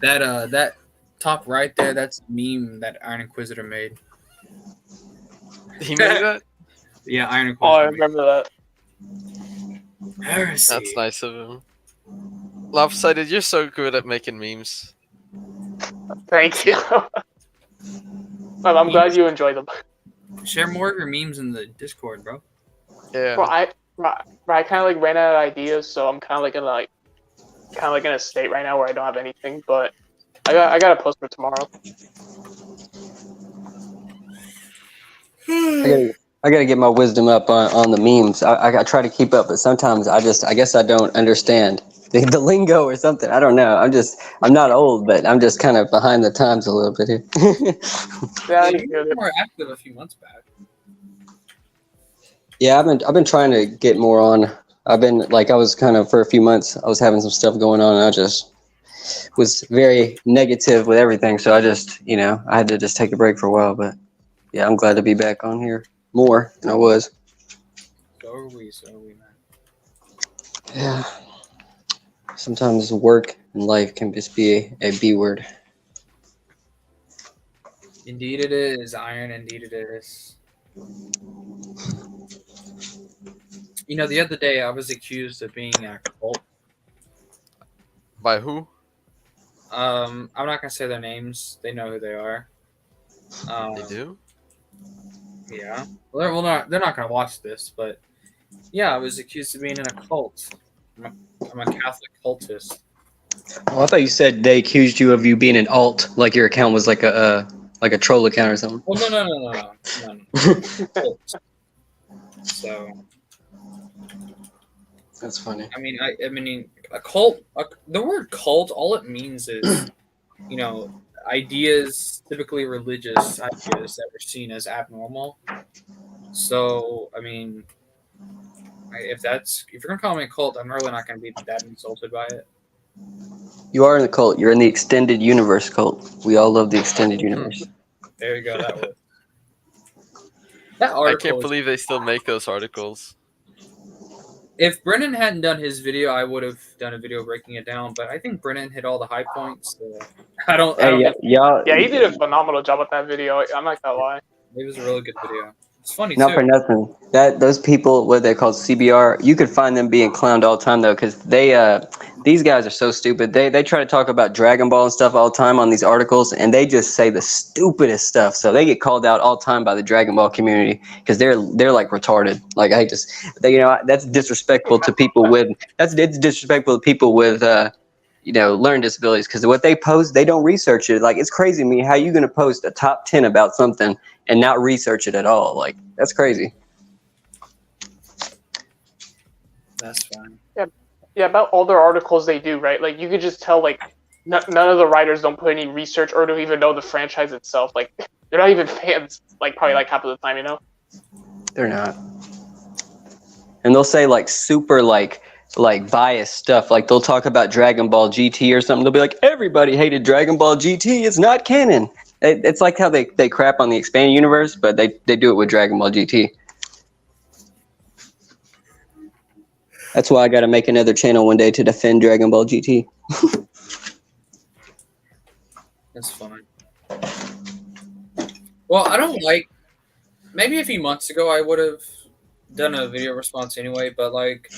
that top right there. That's a meme that Iron Inquisitor made. He made that. Yeah, Iron Inquisitor. Oh, I remember that. Heresy. That's nice of him. Lopsided, you're so good at making memes. Thank you. Well, I'm glad you enjoyed them. Share more of your memes in the Discord, bro. Yeah. Well, I kind of like ran out of ideas, so I'm kind of like in a state right now where I don't have anything. But I got to post for tomorrow. I gotta get my wisdom up on the memes. I try to keep up, but sometimes I guess I don't understand the lingo or something. I don't know. I'm not old, but I'm just kind of behind the times a little bit here. Yeah, I You feel were it. more active a few months back. Yeah, I've been trying to get more on. I've been like I was kind of for a few months. I was having some stuff going on, and I just was very negative with everything. So I just I had to just take a break for a while. But yeah, I'm glad to be back on here more than I was. So are we, man. Yeah. Sometimes work and life can just be a B word. Indeed it is, Iron. Indeed it is. You know, the other day I was accused of being a cult. By who? I'm not gonna say their names. They know who they are. They do? Yeah. They're not gonna watch this, but yeah, I was accused of being in a cult. I'm a Catholic cultist. Oh, I thought you said they accused you of you being an alt, like your account was like a troll account or something. Well, no. Cult. So That's funny. I mean, a cult. The word cult, all it means is, ideas, typically religious ideas that were seen as abnormal. So, I mean, if you're gonna call me a cult, I'm really not gonna be that insulted by it. You are in the cult. You're in the extended universe cult. We all love the extended universe. There you go. That I article. can't believe they still make those articles. If Brennan hadn't done his video, I would have done a video breaking it down. But I think Brennan hit all the high points. So I don't. Hey, y'all. Yeah, he did a phenomenal job with that video. I'm not gonna lie. It was a really good video. It's funny Not too. for nothing. Those people, what they call CBR, you could find them being clowned all the time though, because these guys are so stupid. They try to talk about Dragon Ball and stuff all the time on these articles, and they just say the stupidest stuff. So they get called out all the time by the Dragon Ball community because they're like retarded. Like that's disrespectful to people with it's disrespectful to people with learning disabilities, because what they post, they don't research it. Like, it's crazy to me how you gonna post a top 10 about something and not research it at all. Like, that's crazy. That's fine. Yeah, about all their articles they do, right? Like you could just tell, like none of the writers don't put any research or don't even know the franchise itself. Like they're not even fans. Like probably like half of the time, you know. They're not. And they'll say like super like biased stuff. Like they'll talk about Dragon Ball GT or something. They'll be like, everybody hated Dragon Ball GT. It's not canon. It's like how they crap on the expanded universe, but they do it with Dragon Ball GT. That's why I got to make another channel one day to defend Dragon Ball GT. That's fine. Well, I don't like. Maybe a few months ago I would have done a video response anyway, but like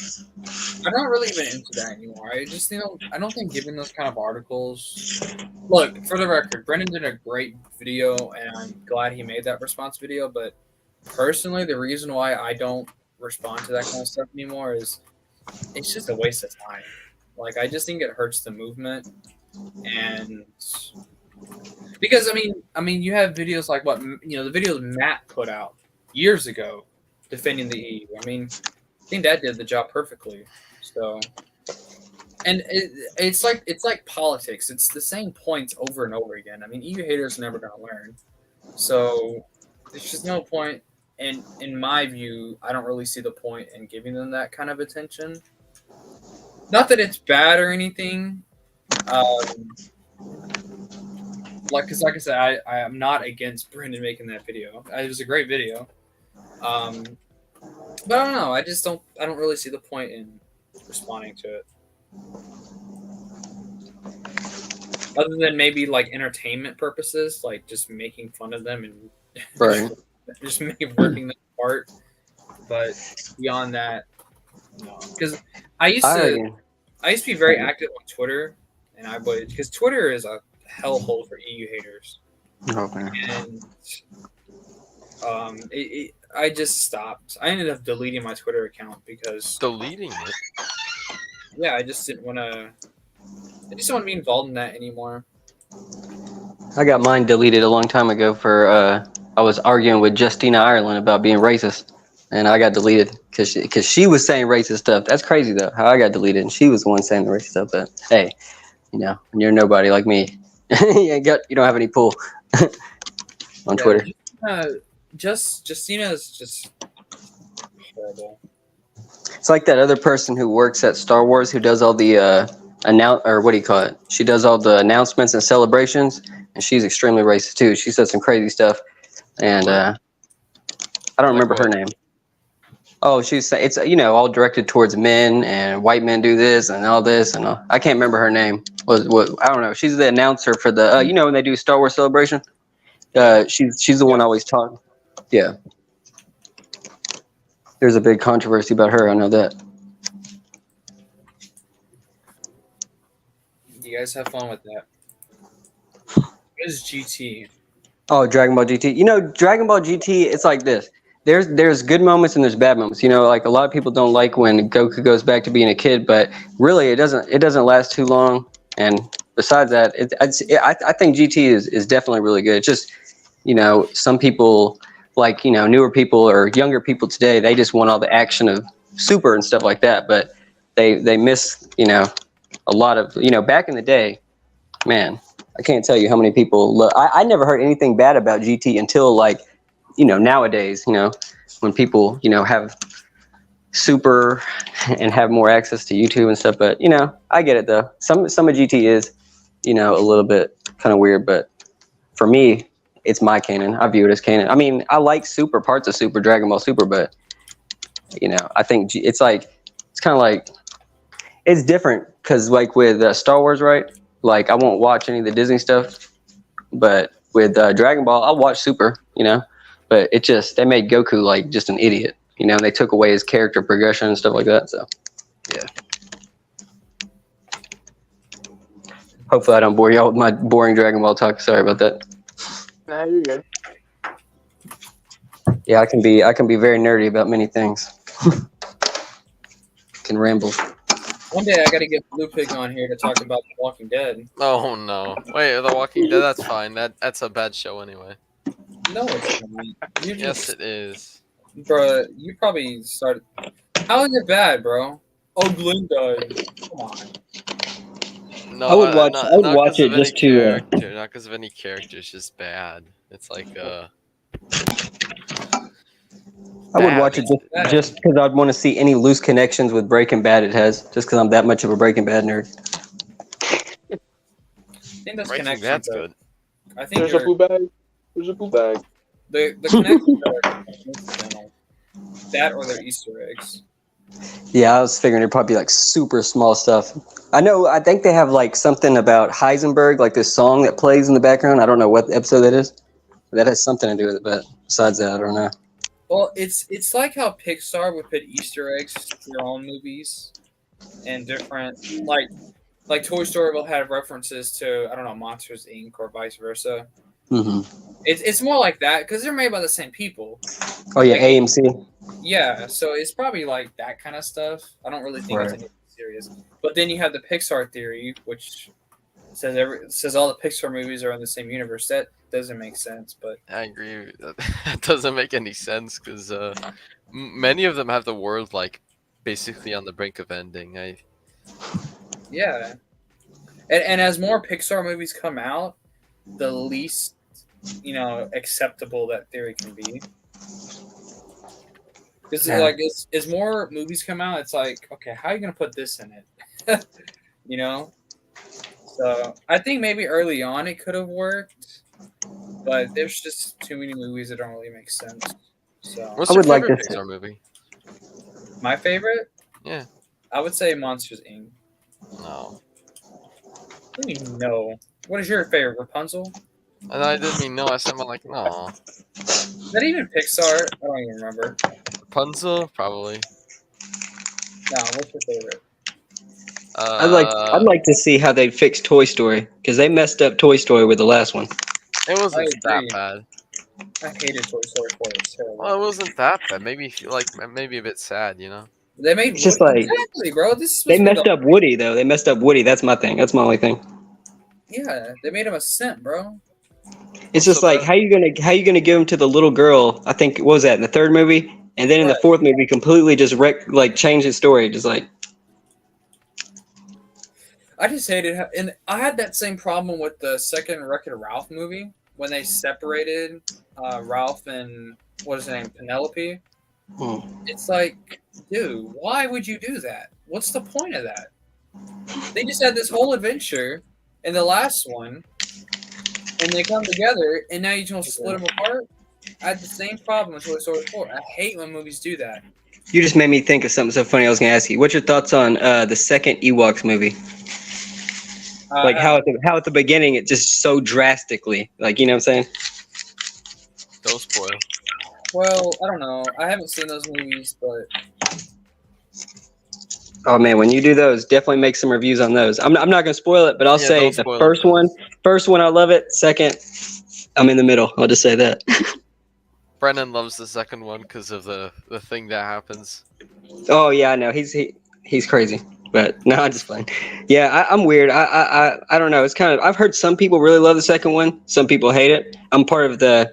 I'm not really even into that anymore. I don't think giving those kind of articles. Look, for the record, Brendan did a great video, and I'm glad he made that response video. But personally, the reason why I don't respond to that kind of stuff anymore is it's just a waste of time. Like I just think it hurts the movement, and because I mean, you have videos like the videos Matt put out years ago defending the EU. I mean, I think that did the job perfectly. So, and it's like politics. It's the same points over and over again. I mean, EU haters are never gonna learn. So there's just no point. And in my view, I don't really see the point in giving them that kind of attention. Not that it's bad or anything. Because like I said, I am not against Brendan making that video. It was a great video. But I don't know. I don't really see the point in responding to it. Other than maybe like entertainment purposes, like just making fun of them and Right. just ripping them apart. But beyond that, no. Because I used to be very active on Twitter, and I would, because Twitter is a hellhole for EU haters. Okay. And I just stopped. I ended up deleting my Twitter account because Deleting it? yeah, I just didn't want to. I just don't want to be involved in that anymore. I got mine deleted a long time ago for I was arguing with Justina Ireland about being racist, and I got deleted because she was saying racist stuff. That's crazy though. How I got deleted, and she was the one saying the racist stuff. But hey, when you're nobody like me, you don't have any pull on Twitter. Justina is just horrible. It's like that other person who works at Star Wars who does all the what do you call it? She does all the announcements and celebrations, and she's extremely racist too. She said some crazy stuff, and I don't remember her name. Oh, she's it's all directed towards men and white men do this and all this and I can't remember her name. What I don't know. She's the announcer for the when they do Star Wars Celebration. She's the one always talking. Yeah. There's a big controversy about her. I know that. You guys have fun with that. What is GT? Oh, Dragon Ball GT. Dragon Ball GT. It's like this. There's good moments and there's bad moments. Like a lot of people don't like when Goku goes back to being a kid, but really it doesn't last too long. And besides that, I think GT is definitely really good. It's just some people like newer people or younger people today, they just want all the action of Super and stuff like that, but they miss a lot of back in the day, man. I can't tell you how many people I never heard anything bad about GT until nowadays, when people have Super and have more access to YouTube and stuff. But I get it though. Some of GT is a little bit kind of weird, but for me, it's my canon. I view it as canon. I mean, I like Super parts of Super Dragon Ball Super, but I think it's kind of like it's different because like with Star Wars, right? Like I won't watch any of the Disney stuff, but with Dragon Ball, I'll watch Super. But they made Goku like just an idiot. They took away his character progression and stuff like that. So, yeah. Hopefully, I don't bore y'all with my boring Dragon Ball talk. Sorry about that. Nah, you're good. Yeah, I can be very nerdy about many things. Can ramble. One day I gotta get Blue Pig on here to talk about The Walking Dead. Oh no! Wait, The Walking Dead. That's fine. That's a bad show anyway. No, it's not. Yes, it is. Bro, you probably started. How is it bad, bro? Oh, Glenn died. Come on. No, I would watch. I would not watch 'cause it of any just to. character, not because of any character. It's just bad. It's like I would watch it just because I'd want to see any loose connections with Breaking Bad it has, just because I'm that much of a Breaking Bad nerd. I think that's Breaking connection. Bad's good. I think There's a blue bag. There's a blue bag. the connections are coincidental. That or their Easter eggs. Yeah, I was figuring it'd probably be like super small stuff. I think they have like something about Heisenberg, like this song that plays in the background. I don't know what episode that is. That has something to do with it, but besides that, I don't know. Well, it's like how Pixar would put Easter eggs to their own movies, and different like Toy Story will have references to Monsters Inc. or vice versa. Mm-hmm. It's more like that because they're made by the same people. Oh yeah, AMC. Yeah, so it's probably like that kind of stuff. I don't really think it's anything serious. But then you have the Pixar theory, which says all the Pixar movies are in the same universe. That doesn't make sense, but I agree. That doesn't make any sense because many of them have the world like basically on the brink of ending. Yeah, and as more Pixar movies come out, the least acceptable that theory can be. Because as more movies come out, it's like, okay, how are you gonna put this in it? So I think maybe early on it could have worked, but there's just too many movies that don't really make sense. So What's I your would like favorite to Pixar movie? my favorite, Yeah. I would say Monsters Inc. No. What do you mean no? What is your favorite, Rapunzel? And I didn't mean no. I said like no. Is that even Pixar? I don't even remember. Rapunzel, probably. No, what's your favorite? I'd like to see how they'd fix Toy Story because they messed up Toy Story with the last one. It wasn't I that agree. bad. I hated Toy Story 4. It's terrible. Well, it wasn't that bad. Maybe maybe a bit sad, They made It's just Woody- like- exactly, bro. This is They supposed to be messed up Woody though. They messed up Woody. That's my thing. That's my only thing. Yeah, they made him a simp, bro. It's What's just so like bad? how you gonna give him to the little girl? I think what was that in the third movie, and then in the Right. fourth movie, completely just change his story. Just like I just hated how, and I had that same problem with the second Wreck-It Ralph movie when they separated Ralph and what is his name, Penelope. hmm. It's like, dude, why would you do that? What's the point of that? They just had this whole adventure in the last one, and they come together, and now you just want to split them apart. I had the same problem with Toy Story 4. I hate when movies do that. You just made me think of something so funny. I was gonna ask you, what's your thoughts on the second Ewoks movie? Like how at the beginning it just so drastically, like you know what I'm saying? Don't spoil. Well, I don't know. I haven't seen those movies, but Oh man, when you do those, definitely make some reviews on those. I'm not gonna spoil it, but I'll Yeah, say don't the spoil it, first one I love it. Second, I'm in the middle. I'll just say that. Brennan loves the second one because of the thing that happens. Oh yeah, I know he's crazy, but no, I'm just fine. Yeah, I'm weird. I don't know. It's kind of I've heard some people really love the second one. Some people hate it. I'm part of the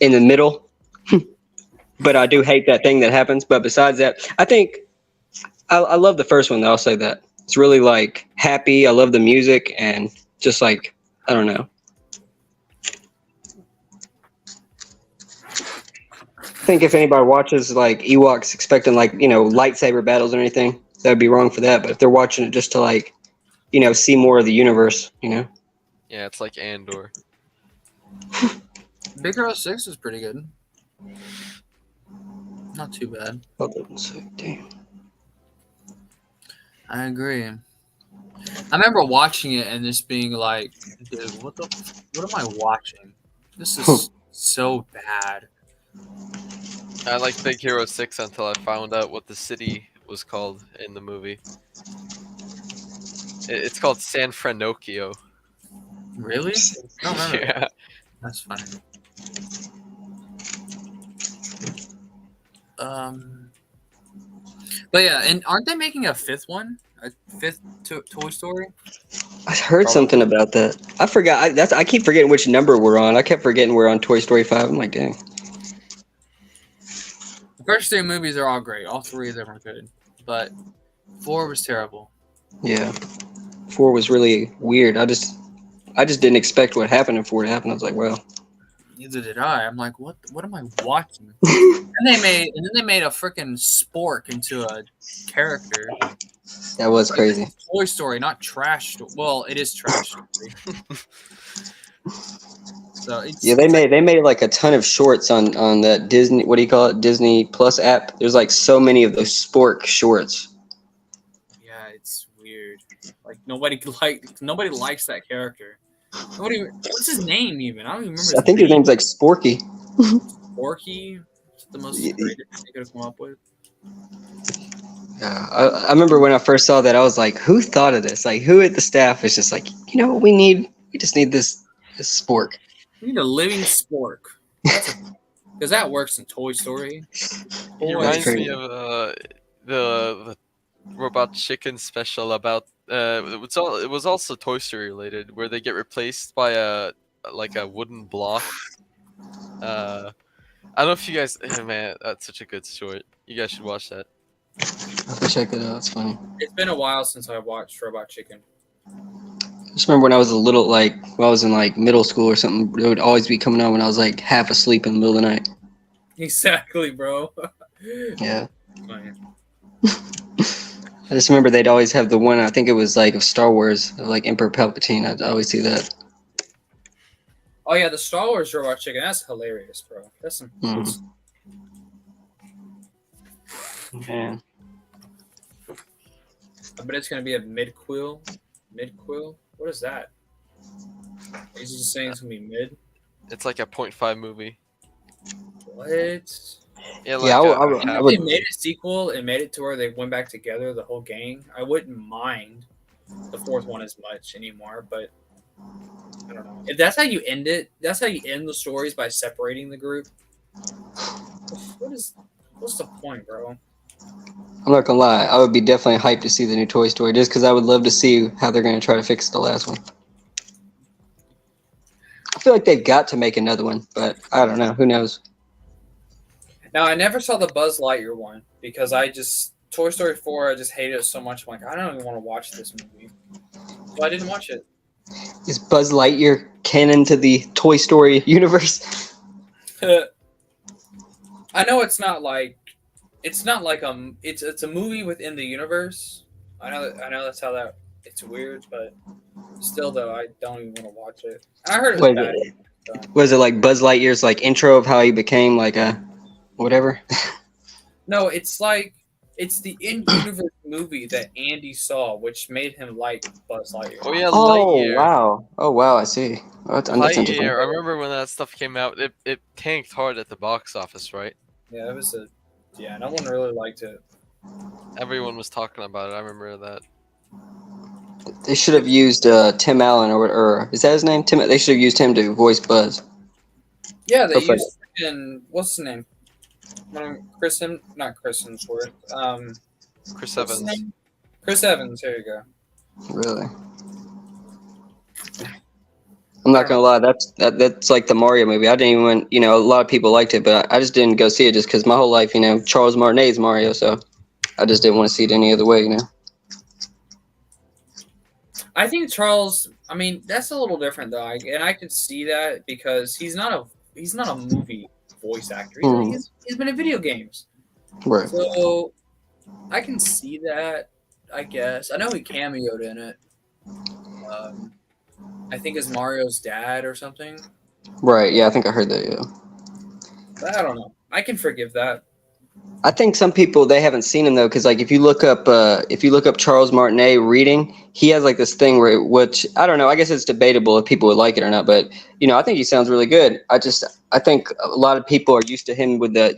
in the middle, but I do hate that thing that happens. But besides that, I think I love the first one. Though, I'll say that it's really like happy. I love the music and just like I don't know. I think if anybody watches like Ewoks expecting like lightsaber battles or anything, that'd be wrong for that. But if they're watching it just to like see more of the universe, Yeah, it's like Andor. Big Hero 6 is pretty good. Not too bad. Damn. I agree. I remember watching it and just being like, dude, what am I watching? This is so bad. I liked Big Hero 6 until I found out what the city was called in the movie. It's called San Francisco. Really? I don't remember. Yeah. That's funny. But yeah, and aren't they making a fifth one? A fifth Toy Story? I heard something about that. I forgot. I keep forgetting which number we're on. I kept forgetting we're on Toy Story 5. I'm like, dang. The first three movies are all great. All three of them are good. But 4 was terrible. Yeah. 4 was really weird. I just didn't expect what happened in 4 to happen. I was like, well. Neither did I. I'm like, what am I watching? and then they made a freaking spork into a character. That was crazy. Toy Story, not trash. Well, it is trash. So it's, Yeah, they made like a ton of shorts on that Disney. What do you call it? Disney Plus app. There's like so many of those spork shorts. Yeah, it's weird. Like nobody likes that character. What's his name even? I don't even remember. I think his name's like Sporky. Porky. The most creative thing they could have come up with. Yeah, I remember when I first saw that, I was like, "Who thought of this? Like, who at the staff is just like, you know what we need? We just need this spork." We need a living spork. Because that works in Toy Story. It reminds me of the Robot Chicken special about it was also Toy Story related, where they get replaced by a wooden block. I don't know if you guys, man, that's such a good short. You guys should watch that. I have to check it out. It's funny. it's been a while since I watched Robot Chicken. I just remember when I was a little when I was in like middle school or something, it would always be coming on when I was like half asleep in the middle of the night. Exactly, bro. Yeah. Funny. I just remember they'd always have the one, I think it was like of Star Wars, of like Emperor Palpatine. I'd always see that. Oh yeah, the Star Wars Robot Chicken. That's hilarious, bro. That's some. Man. I bet it's gonna be a mid-quill. Mid-quill? What is that? Is he just saying it's gonna be mid? It's like a 0.5 movie. What? Yeah, Yeah, And I if would. they made a sequel and made it to where they went back together, the whole gang, I wouldn't mind the fourth one as much anymore, but I don't know. If that's how you end it, that's how you end the stories, by separating the group. What's the point, bro? I'm not gonna lie, I would be definitely hyped to see the new Toy Story just because I would love to see how they're gonna try to fix the last one. feel like they've got to make another one, but I don't know. Who knows? Now, I never saw the Buzz Lightyear one because Toy Story 4, I just hated it so much. I'm like, I don't even want to watch this movie. So I didn't watch it. Is Buzz Lightyear canon to the Toy Story universe? I know it's not like it's a movie within the universe. I know that's how that it's weird, but still though I don't even want to watch it. And I heard it was bad. Was it like Buzz Lightyear's like intro of how he became like a whatever? No, it's the in-universe movie that Andy saw, which made him like Buzz Lightyear. Oh yeah, Oh Lightyear. wow! Oh wow! I see. Oh, that's interesting. Lightyear. I remember when that stuff came out. It tanked hard at the box office, right? Yeah, no one really liked it. Everyone was talking about it. I remember that. They should have used Tim Allen or is that his name? Tim. They should have used him to voice Buzz. Yeah, they Perfect. used what's his name? Not Chris Hemsworth. Chris What's his Evans. name? Chris Evans. There you go. Really? I'm not gonna lie. That's like the Mario movie. I didn't even. A lot of people liked it, but I just didn't go see it just because my whole life, Charles Martinet's Mario, so I just didn't want to see it any other way. I think Charles. I mean, that's a little different though, and I could see that because he's not a movie voice actor. He's been in video games, Right. so I can see that. I guess I know he cameoed in it. I think as Mario's dad or something. Right. Yeah, I think I heard that. Yeah. But I don't know. I can forgive that. I think some people they haven't seen him though, because like if you look up Charles Martinet reading, he has like this thing which I don't know. I guess it's debatable if people would like it or not, but I think he sounds really good. I think a lot of people are used to him with the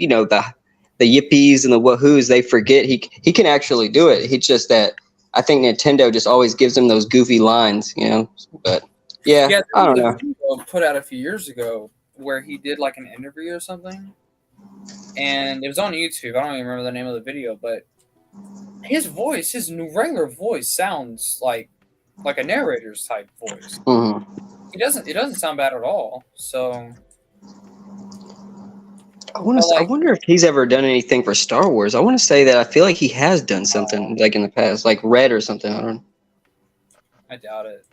the yippies and the woohoos. They forget he can actually do it. He's just that I think Nintendo just always gives him those goofy lines, But yeah, I don't know. A video put out a few years ago where he did like an interview or something. And it was on YouTube. I don't even remember the name of the video, but his regular voice sounds like a narrator's type voice. Mm-hmm. It doesn't sound bad at all. So I wonder if he's ever done anything for Star Wars. I want to say that I feel like he has done something like in the past, like Red or something. I don't know. I doubt it.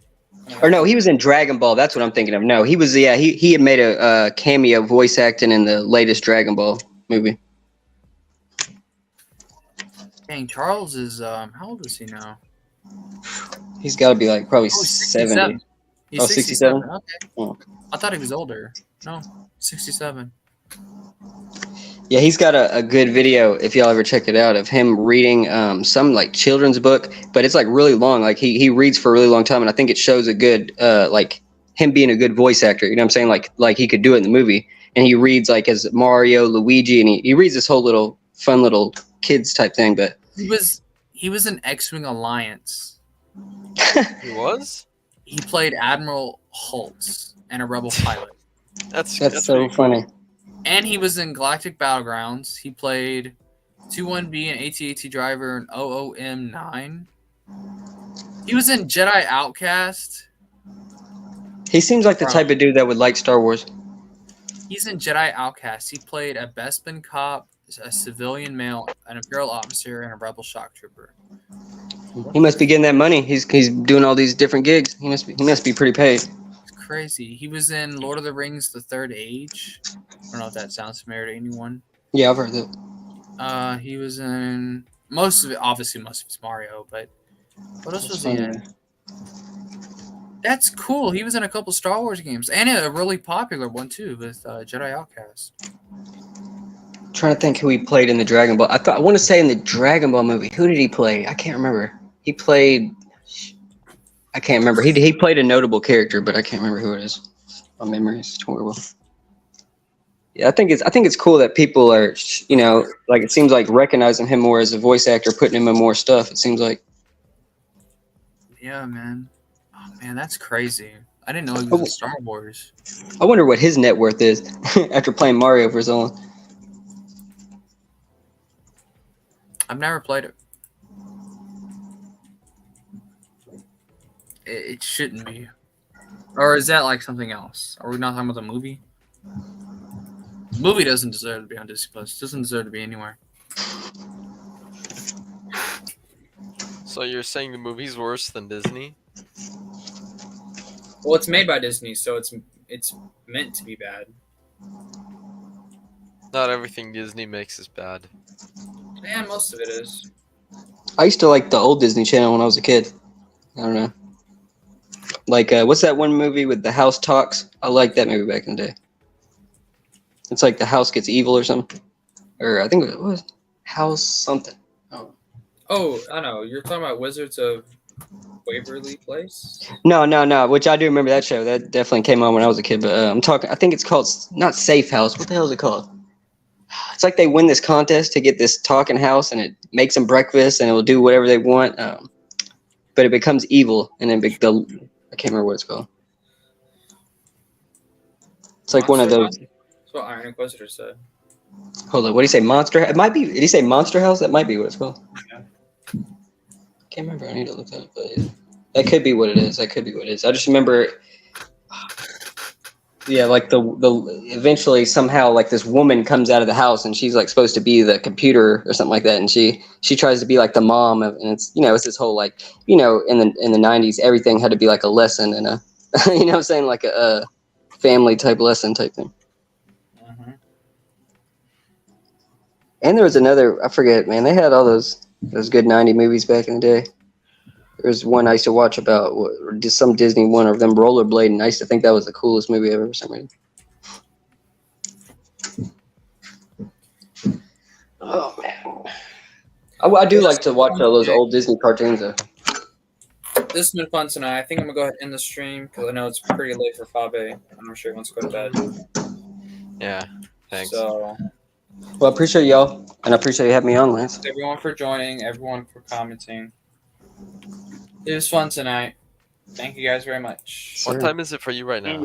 Or no, he was in Dragon Ball. That's what I'm thinking of. No, he was. Yeah, he had made a cameo voice acting in the latest Dragon Ball movie. Dang, Charles is how old is he now? He's got to be like probably 67. 70. He's 67? Okay. Oh. I thought he was older. No, 67. Yeah, he's got a good video if y'all ever check it out of him reading some like children's book, but it's like really long. Like he reads for a really long time, and I think it shows a good like him being a good voice actor. You know what I'm saying? Like he could do it in the movie, and he reads like as Mario, Luigi, and he reads this whole little fun little kids type thing. But He was in X-Wing Alliance. He was? He played Admiral Holtz and a rebel pilot. that's so really funny. And he was in Galactic Battlegrounds. He played 21B and AT-AT driver in OOM9. He was in Jedi Outcast. He seems like the type of dude that would like Star Wars. He's in Jedi Outcast. He played a Bespin cop, a civilian male, an Imperial officer, and a rebel shock trooper. He must be getting that money. He's doing all these different gigs. He must be pretty paid. It's crazy. He was in Lord of the Rings: The Third Age. I don't know if that sounds familiar to anyone. Yeah, I've heard that. He was in most of it. Obviously, most of it's Mario, but what else was he in? That's cool. He was in a couple Star Wars games and a really popular one too with Jedi Outcast. Trying to think who he played in the Dragon Ball. I want to say in the Dragon Ball movie. Who did he play? I can't remember. He played. I can't remember. He played a notable character, but I can't remember who it is. My memory is horrible. Yeah, I think it's cool that people are, like it seems like recognizing him more as a voice actor, putting him in more stuff. It seems like. Yeah, man. Oh man, that's crazy. I didn't know he was in Star Wars. I wonder what his net worth is after playing Mario for so long. I've never played it. It shouldn't be. Or is that like something else? Are we not talking about the movie? The movie doesn't deserve to be on Disney Plus. It doesn't deserve to be anywhere. So you're saying the movie's worse than Disney? Well, it's made by Disney, so it's meant to be bad. Not everything Disney makes is bad. And most of it is. I used to like the old Disney Channel when I was a kid. I don't know. Like, what's that one movie with the house talks? I liked that movie back in the day. It's like the house gets evil or something. Or I think it was House something. Oh, I know. You're talking about Wizards of Waverly Place? No. Which I do remember that show. That definitely came on when I was a kid. But I'm talking. I think it's called not Safe House. What the hell is it called? It's like they win this contest to get this talking house, and it makes them breakfast, and it will do whatever they want. But it becomes evil, and then I can't remember what it's called. It's like one of those. That's what Iron Inquisitor said. Hold on. What do you say? Monster? It might be. Did he say Monster House? That might be what it's called. Yeah. Can't remember. I need to look that up. But yeah. That could be what it is. I just remember. Yeah, like the eventually somehow like this woman comes out of the house and she's like supposed to be the computer or something like that, and she tries to be like the mom and it's it's this whole like in the 90s everything had to be like a lesson and a you know what I'm saying, like a family type lesson type thing. Mm-hmm. And there was another, I forget, man, they had all those good 90 movies back in the day. There was one I used to watch about just some Disney one of them rollerblading. I used to think that was the coolest movie ever for some reason. Oh, man. I do like to watch all those old Disney cartoons, though. This has been fun tonight. I think I'm going to go ahead and end the stream because I know it's pretty late for Fabe. I'm not sure he wants to go to bed. Yeah, thanks. So, Well, I appreciate y'all, and I appreciate you having me on, Lance. everyone for joining, everyone for commenting. It was fun tonight. Thank you guys very much. What time is it for you right now?